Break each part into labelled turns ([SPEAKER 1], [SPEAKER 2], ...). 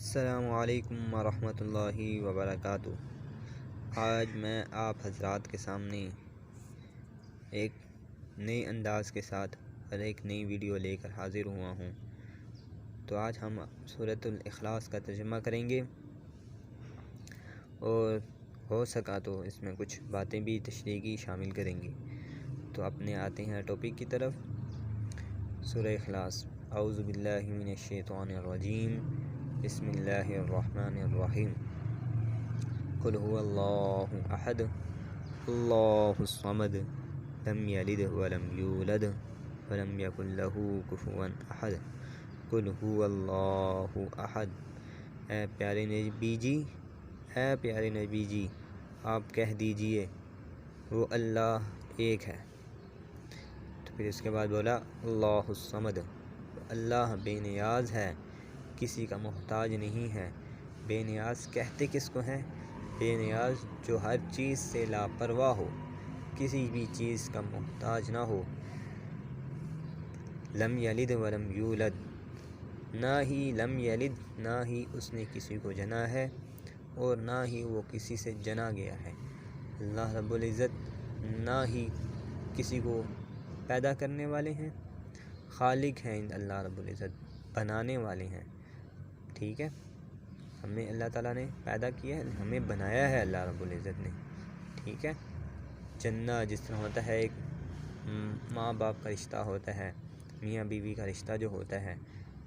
[SPEAKER 1] السلام علیکم ورحمۃ اللہ وبرکاتہ۔ آج میں آپ حضرات کے سامنے ایک نئے انداز کے ساتھ اور ایک نئی ویڈیو لے کر حاضر ہوا ہوں۔ تو آج ہم سورۃ الاخلاص کا ترجمہ کریں گے اور ہو سکا تو اس میں کچھ باتیں بھی تشریحی شامل کریں گے۔ تو اپنے آتے ہیں ٹاپک کی طرف۔ سورہ اخلاص۔ اعوذ باللہ من الشیطان الرجیم، بسم اللہ الرحمن الرحیم۔ قل هو اللہ احد اللہ الصمد لم یلد ولم یولد ولم یکن له کفوا احد۔ قل هو اللہ احد۔ اے پیارے نبی جی آپ کہہ دیجئے وہ اللہ ایک ہے۔ تو پھر اس کے بعد بولا اللہ الصمد، اللہ بے نیاز ہے، کسی کا محتاج نہیں ہے۔ بے نیاز کہتے کس کو ہیں؟ بے نیاز جو ہر چیز سے لاپرواہ ہو، کسی بھی چیز کا محتاج نہ ہو۔ لم یلد ولم یولد، نہ ہی لم یلد، نہ ہی اس نے کسی کو جنا ہے اور نہ ہی وہ کسی سے جنا گیا ہے۔ اللہ رب العزت نہ ہی کسی کو پیدا کرنے والے ہیں، خالق ہیں اللہ رب العزت، بنانے والے ہیں۔ ٹھیک ہے، ہمیں اللہ تعالیٰ نے پیدا کیا ہے، ہمیں بنایا ہے اللہ رب العزت نے۔ ٹھیک ہے، جنہ جس طرح ہوتا ہے ایک ماں باپ کا رشتہ ہوتا ہے، میاں بیوی کا رشتہ جو ہوتا ہے،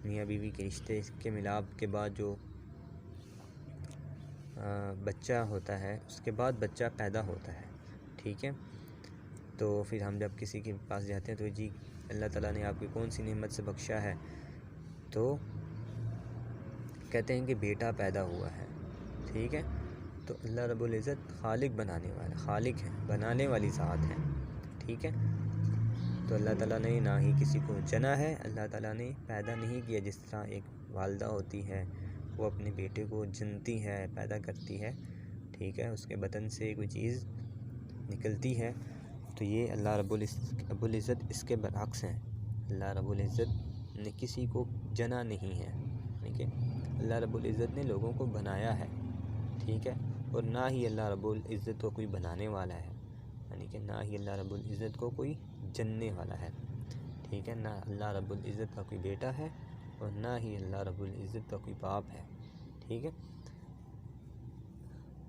[SPEAKER 1] میاں بیوی کے رشتے کے ملاپ کے بعد جو بچہ ہوتا ہے، اس کے بعد بچہ پیدا ہوتا ہے۔ ٹھیک ہے، تو پھر ہم جب کسی کے پاس جاتے ہیں تو جی اللہ تعالیٰ نے آپ کی کون سی نعمت سے بخشا ہے، تو کہتے ہیں کہ بیٹا پیدا ہوا ہے۔ ٹھیک ہے، تو اللہ رب العزت خالق بنانے والا خالق ہے، بنانے والی ذات ہے۔ ٹھیک ہے، تو اللہ تعالیٰ نے نہ ہی کسی کو جنا ہے، اللہ تعالیٰ نے پیدا نہیں کیا۔ جس طرح ایک والدہ ہوتی ہے، وہ اپنے بیٹے کو جنتی ہے، پیدا کرتی ہے، ٹھیک ہے، اس کے بدن سے کوئی چیز نکلتی ہے، تو یہ اللہ رب العزت اس کے برعکس ہیں۔ اللہ رب العزت نے کسی کو جنا نہیں ہے، ٹھیک ہے، اللہ رب العزت نے لوگوں کو بنایا ہے۔ ٹھیک ہے، اور نہ ہی اللہ رب العزت کو کوئی بنانے والا ہے، یعنی کہ نہ ہی اللہ رب العزت کو کوئی جننے والا ہے۔ ٹھیک ہے، نہ اللہ رب العزت کا کوئی بیٹا ہے اور نہ ہی اللہ رب العزت کا کوئی باپ ہے۔ ٹھیک ہے،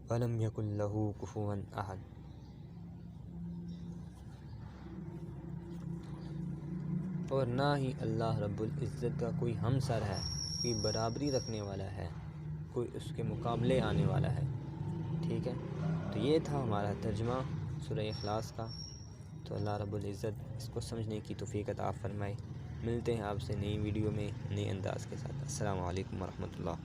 [SPEAKER 1] وَلَمْ يَكُنْ لَهُ كُفُوًا أَحَدٌ، اور نہ ہی اللہ رب العزت کا کوئی ہمسر ہے، کوئی برابری رکھنے والا ہے، کوئی اس کے مقابلے آنے والا ہے۔ ٹھیک ہے، تو یہ تھا ہمارا ترجمہ سورہ اخلاص کا۔ تو اللہ رب العزت اس کو سمجھنے کی توفیق عطا فرمائے۔ ملتے ہیں آپ سے نئی ویڈیو میں نئے انداز کے ساتھ۔ السلام علیکم ورحمۃ اللہ۔